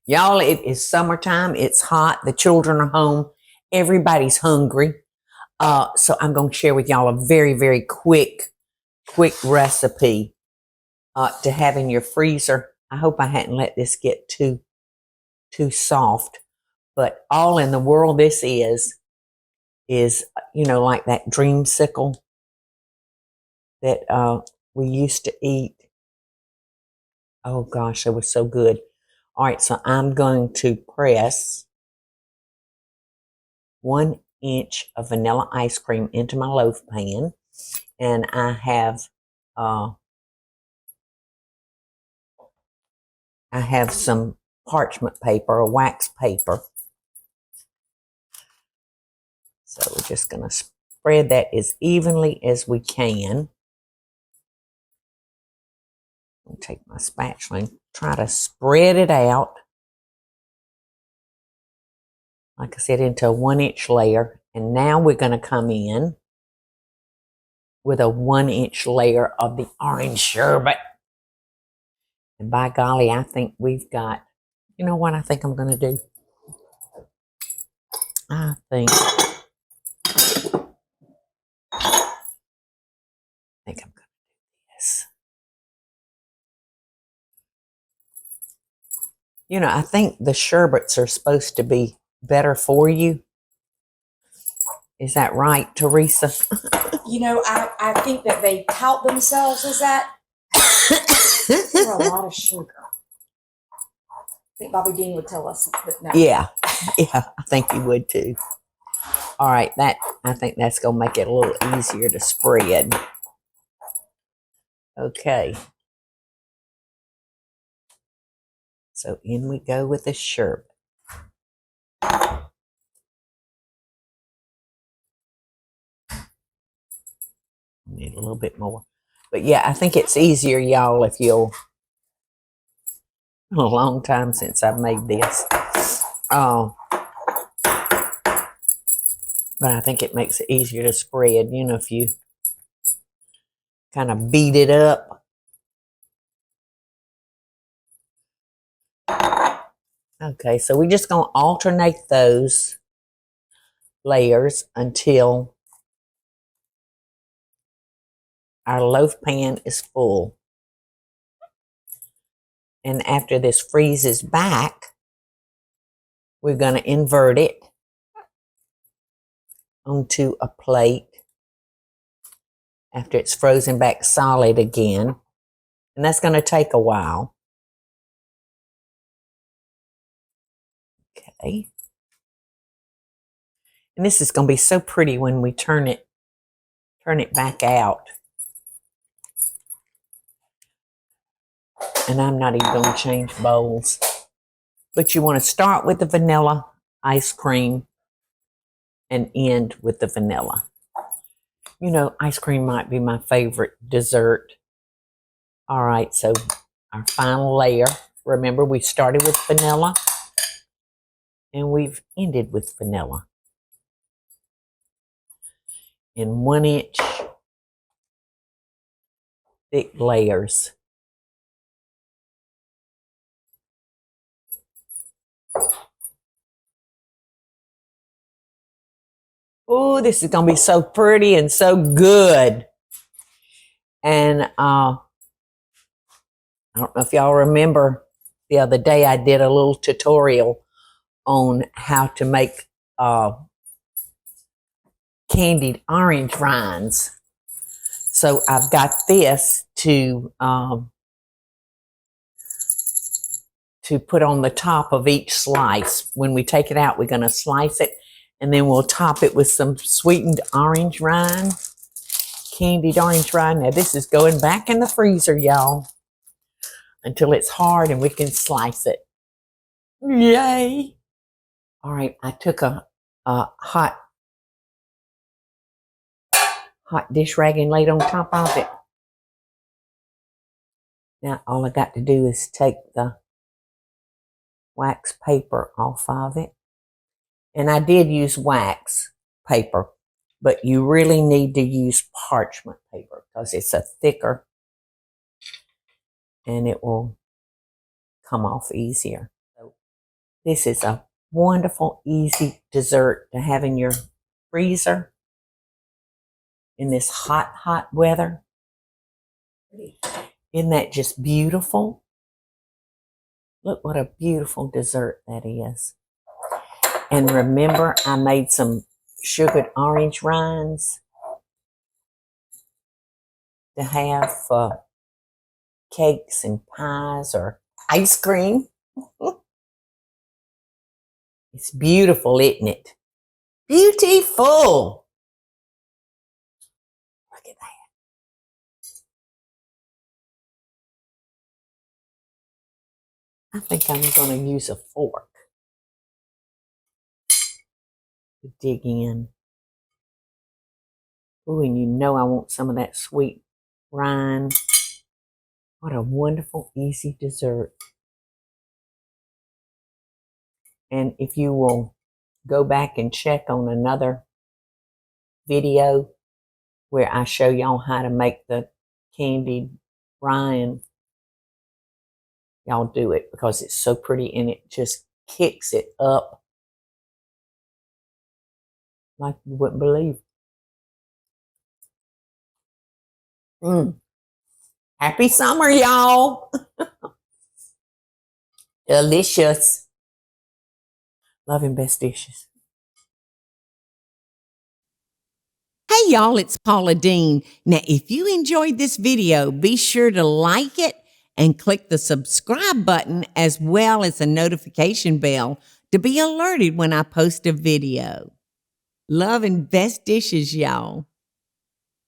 Y'all, it is summertime. It's hot. The children are home. Everybody's hungry. So I'm going to share with y'all a very, very quick recipe to have in your freezer. I hope I hadn't let this get too soft. But all in the world this is, like that dreamsicle that we used to eat. Oh gosh, it was so good. All right, so I'm going to press 1 inch of vanilla ice cream into my loaf pan, and I have some parchment paper or wax paper. So we're just going to spread that as evenly as we can. I'll take my spatula and try to spread it out, like I said, into a 1 inch layer. And now we're going to come in with a 1 inch layer of the orange sherbet. And by golly, I think we've got, you know what I think I'm going to do? I think I'm going to do this. I think the sherbets are supposed to be better for you. Is that right, Teresa? I think that they tout themselves as that. They're a lot of sugar. I think Bobby Deen would tell us that no. Yeah, I think he would too. All right, I think that's going to make it a little easier to spread. Okay. So in we go with the sherbet. Need a little bit more. But yeah, I think it's easier, y'all, if you'll... A long time since I've made this. But I think it makes it easier to spread, if you kind of beat it up. Okay, so we're just going to alternate those layers until our loaf pan is full. And after this freezes back, we're going to invert it onto a plate after it's frozen back solid again. And that's going to take a while. Okay. And this is going to be so pretty when we turn it back out. And I'm not even going to change bowls. But you want to start with the vanilla ice cream and end with the vanilla. Ice cream might be my favorite dessert. All right, so our final layer. Remember, we started with vanilla and we've ended with vanilla. In 1 inch thick layers. Oh, this is going to be so pretty and so good. And I don't know if y'all remember the other day I did a little tutorial on how to make candied orange rinds. So I've got this to put on the top of each slice. When we take it out, we're going to slice it, and then we'll top it with some sweetened orange rind, candied orange rind. Now this is going back in the freezer, y'all, until it's hard and we can slice it. Yay! All right, I took a hot dish rag and laid on top of it. Now all I got to do is take the wax paper off of it. And I did use wax paper, but you really need to use parchment paper because it's a thicker and it will come off easier. So This is a wonderful, easy dessert to have in your freezer in this hot, hot weather. Isn't that just beautiful? Look what a beautiful dessert that is. And remember, I made some sugared orange rinds to have for cakes and pies or ice cream. It's beautiful, isn't it? Beautiful. Look at that. I think I'm going to use a fork to dig in. Ooh, and you know I want some of that sweet rind. What a wonderful, easy dessert. And if you will go back and check on another video where I show y'all how to make the candied rind, y'all do it because it's so pretty and it just kicks it up like you wouldn't believe. Happy summer, y'all. Delicious. Love and best dishes. Hey y'all, it's Paula Deen. Now, if you enjoyed this video, be sure to like it and click the subscribe button as well as the notification bell to be alerted when I post a video. Love and best dishes, y'all.